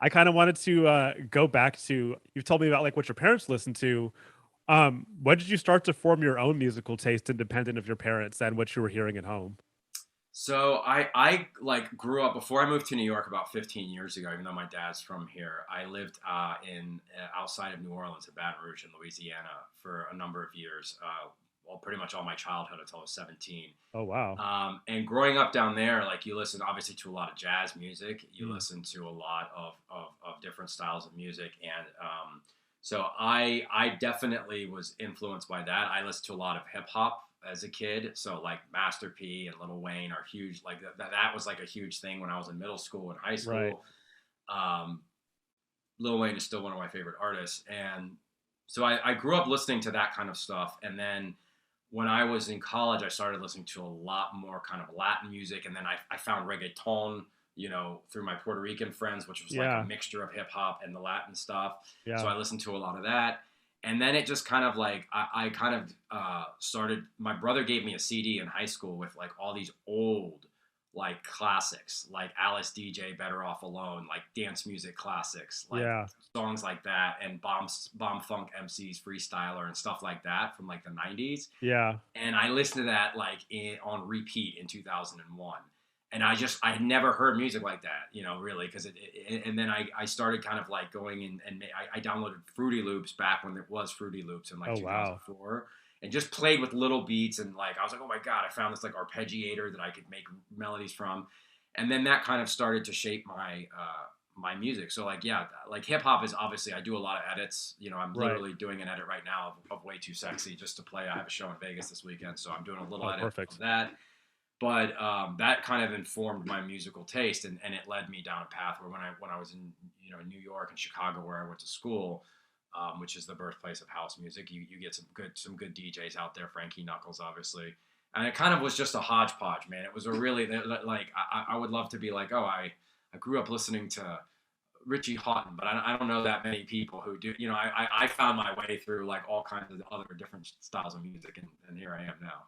I kind of wanted to go back to you've told me about like what your parents listened to. When did you start to form your own musical taste independent of your parents and what you were hearing at home? So I like grew up before I moved to New York about 15 years ago. Even though my dad's from here, I lived in outside of New Orleans, in Baton Rouge, in Louisiana, for a number of years. Well, pretty much all my childhood until I was 17. Oh wow. And growing up down there, like you listen obviously to a lot of jazz music, you Mm, listen to a lot of different styles of music, and so I definitely was influenced by that. I listened to a lot of hip hop as a kid, so like Master P and Lil Wayne are huge. Like that was like a huge thing when I was in middle school and high right. school. Um, Lil Wayne is still one of my favorite artists, and so I grew up listening to that kind of stuff, and then when I was in college, I started listening to a lot more kind of Latin music, and then I found reggaeton, through my Puerto Rican friends, which was like a Yeah. mixture of hip hop and the Latin stuff. So Yeah. I listened to a lot of that, and then it just kind of like I kind of started. My brother gave me a CD in high school with like all these old like classics, like Alice DJ, Better Off Alone, like dance music classics, like Yeah. songs like that, and Bomb Funk MC's Freestyler and stuff like that from like the 90s. Yeah. And I listened to that like on repeat in 2001. And I had never heard music like that, really, because and then I started kind of like going in, and I downloaded Fruity Loops back when there was Fruity Loops in like Oh wow. 2004, and just played with little beats, and like I was like, oh my god, I found this like arpeggiator that I could make melodies from, and then that kind of started to shape my music. So like yeah, like hip hop is obviously I do a lot of edits. I'm Right. literally doing an edit right now of Way Too Sexy just to play. I have a show in Vegas this weekend, so I'm doing a little Oh, edit of perfect. that. But that kind of informed my musical taste, and it led me down a path where when I was in New York and Chicago, where I went to school, which is the birthplace of house music, you get some good DJs out there, Frankie Knuckles obviously, and it kind of was just a hodgepodge, man. It was a really like I would love to be like, oh, I grew up listening to Richie Hawtin, but I don't know that many people who do. I found my way through like all kinds of other different styles of music, and here I am now.